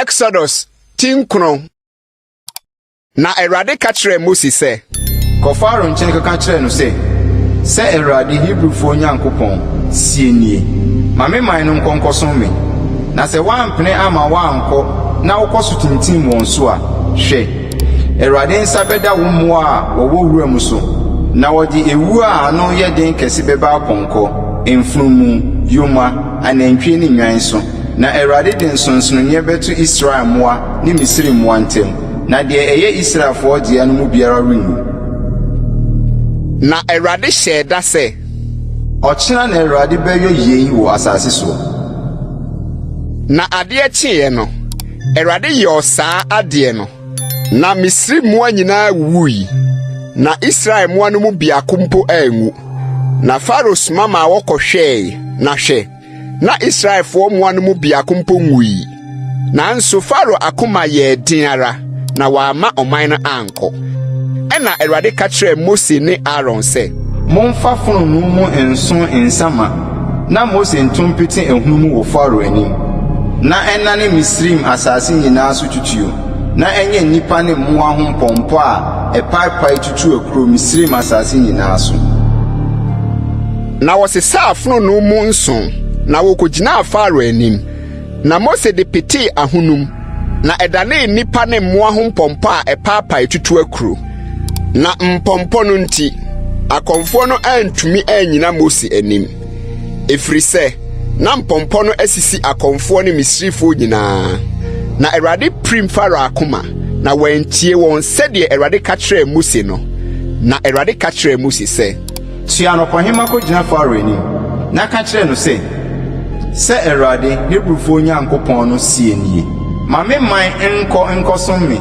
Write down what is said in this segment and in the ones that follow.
Exodus tinkron. Na Erade ka kyerɛ Moses sɛ, kɔ Pharaoh nkyɛn kɔka kyerɛ no sɛ Erade Hebrewfo Nyankopɔn sie nie. Ma me man no nkɔnkɔso me. Na sɛ wampene ama wankɔ na wokɔ so tintim wɔn so a, hwɛ. Erade nsa bɛda wo mmoa a wɔwɔ wura mu so. Na wɔde ewu a ano yɛ den kɛse bɛba apɔnkɔ, mfunumu, yoma, anantwie ne nwan so. Na Erade de nsonsonoyɛ bɛto Israel mmoa ne Misri mmoa ntam. Na deɛ ɛyɛ Israelfoɔ deɛ no mu biara renwu. Na Erade hyɛ da sɛ, ɔkyena na Erade bɛyɛ yei wɔ asase so. Na adeɛ kyeeɛ no, Erade yɛ saa adeɛ no. Na Misri mmoa nyinaa wuyi. Na Israel mmoa no mu biako mpo anwu. Na Pharaoh soma ma wɔkɔhwɛe, na hwɛ. Na Israelfoɔ mmoa no mu biako mpo nwuyi. Nanso Pharaoh akoma yɛ den ara, na wama ɔman no ankɔ. Ɛna Erade ka kyerɛ Mose ne Aaron sɛ, momfa fononoo mu nson nsama, na Mose ntompete ehunu mu wɔ Pharaoh anim. Na ɛnane Misrim asase nyinaa so tutuo. Na ɛnyɛ nnipa ne mmoa ho mpɔmpɔ a ɛpaapae tutu akuro Misrim asase nyinaa so. Na wɔsesaa fononoo mu nson, na wɔkɔgyinaa Pharaoh anim. Na Mose de petee ahonum, na ɛdane nnipa ne mmoa ho mpɔmpɔ a ɛpaapae tutu akuro. Na mpɔmpɔ no nti, akɔmfoɔ no antumi anyina Mose anim. Ɛfiri sɛ, na mpɔmpɔ no asisi akɔmfoɔ ne Misrifoɔ nyinaa. Na Erade prim Pharaoh akoma, na wantie wɔn sɛdeɛ Erade ka kyerɛɛ Mose no. Na Erade ka kyerɛɛ Mose sɛ, tua nɔkɔhema kɔgyina Pharaoh anim, na ka kyerɛ no sɛ Erade Hebrewfo Nyankopɔn no sie nie. Ma me man nkɔsom me,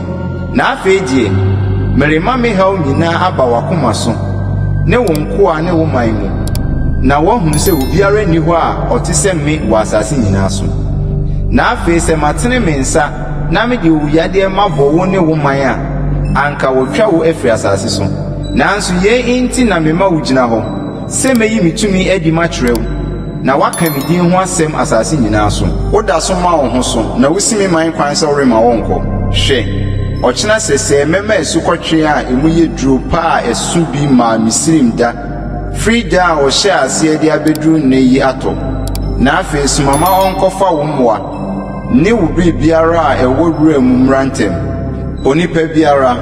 na afei deɛ merema me haw nyinaa aba wakoma so, ne wo nkoa ne wo man mu. Na wɔhunu sɛ obiara nni hɔ a ɔte sɛ me wɔ asase nyinaa so. Na afei sɛ matene me nsa, na mede owuyadeɛ mabɔ wo ne wo man a, anka wɔtwa wo afiri asase so. Nanso yei nti na mema wo gyina hɔ, sɛ meyi me tumi adi makyerɛ wo, na waka me din ho asɛm asase nyinaa so. Woda so ma wo ho so, na wosi me man kwan sɛ worema wɔnkɔ. Hwɛ, ɔkyena sɛsɛɛ mɛma asukɔtwe a emu yɛ duro pa a ɛso bi maa Misrim da, firi da a ɔhyɛ aseɛ de abɛduru nnɛ yi atɔ. Na afei sumama ɔnkɔfa wo mmoa ne wo biribiara a ɛwɔ wura mu mmra ntɛm. Onipa biara,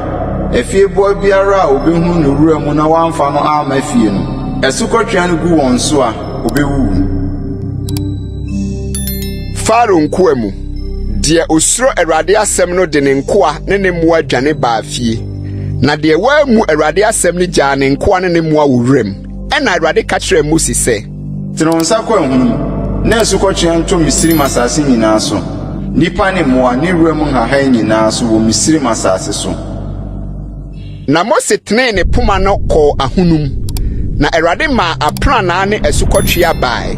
afieboa biara a obehu no wura mu na wamfa no ama fie no, asukɔtwe no gu wɔn so a obewu. Pharaoh nkoa mu, deɛ osuro Erade asɛm no de ne nkoa ne ne mmoa dwane baa fie. Na deɛ waamu Erade asɛm no gyaa ne nkoa ne ne mmoa wɔ wuram. Ɛna Erade ka kyerɛɛ Mose sɛ, tene wo nsa kɔ ahunum, na asukɔtwe nto Misrim asase nyinaa so. Nipa ne mmoa ne wuram nhahan nyinaa so wɔ Misrim asase so. Na Mose tenee ne poma no kɔɔ ahunum. Na Erade maa aprannaa ne asukɔtwe abae.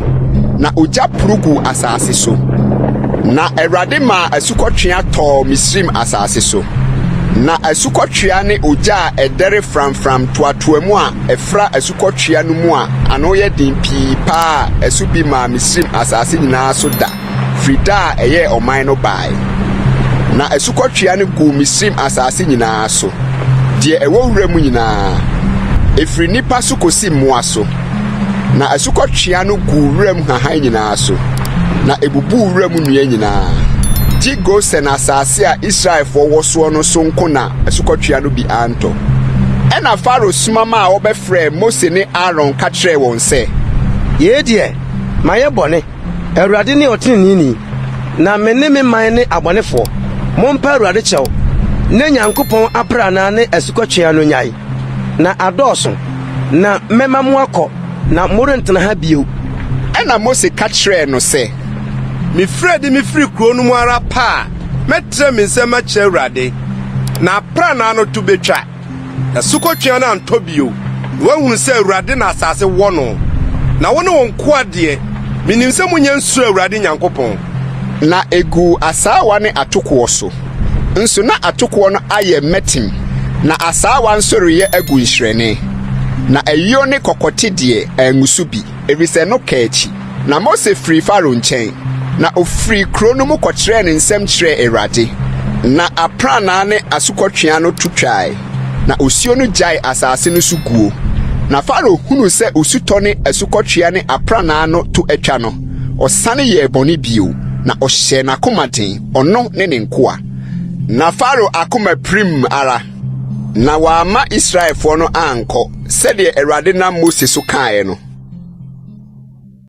Na ogya purugu asase so. Na Erade maa asukɔtwe atɔɔ Misrim asase so. Na asukɔtwe ne ogya a ɛdɛre framfram toatoamu a ɛfra asukɔtwe no mu a ano yɛ den pii paa ɛso bi maa Misrim asase nyinaa so da. Firi da a ɛyɛ ɔman no bae. Na asukɔtwe no gu Misrim asase nyinaa so. Deɛ ɛwɔ wura mu nyinaa. Ɛfiri nipa so kosi mmoa so. Na asukɔtwe no gu wura mu hahan nyinaa so. Na ebubu wura mu nnua nyinaa. Gye Gosen asase a Israelfoɔ wɔ soɔ no so nko na asukɔtwe no bi antɔ. Ɛna Pharaoh soma ma a wɔbɛfrɛ Mose ne Aaron ka kyerɛɛ wɔn sɛ, yee deɛ mayɛ bɔne. Awurade ne ɔteneeni, na me ne me man ne abɔnefoɔ. Mompa Awurade kyɛw, ne Nyankopɔn aprannaa ne asukɔtwe no nyae. Na adɔɔso, na mɛma mo akɔ, na morentena ha bio. Ɛna Mose ka kyerɛɛ no sɛ, mefiri kuro no mu ara pa a mɛtrɛ me nsɛm akyerɛ Awurade, na aprannaa no to betwa. Asukɔtwe no antɔ bio, na woahunu sɛ Awurade na asase wɔ no. Na wo ne wo nkoa deɛ, minim sɛ munya nsuro Awurade Nyankopɔn. Na egu asaawa ne atokoɔ so. Nso na atokoɔ no ayɛ mɛtim, na asaawa nso reyɛ agu nhyerɛne. Na ayio ne kɔkɔte deɛ angusu bi, ɛfiri sɛ no ka akyi. Na Mose firi Pharaoh nkyɛn. na ofiri kuro no mu kɔkyerɛ ne nsɛm kyerɛ Awurade. Na aprana ne asukɔtwea no tutwae, na osuo no gyae asase no so guo. Na Pharaoh hunu sɛ osutɔ ne asukɔtwea ne aprana no to atwa no, ɔsane yɛ bɔne bio, na ɔhyɛ n'akoma den, ɔno ne ne nkoa. Na Pharaoh akoma prim ara, na wama Israelfoɔ no ankɔ, sɛdeɛ Awurade nam Mose so kaeɛ no.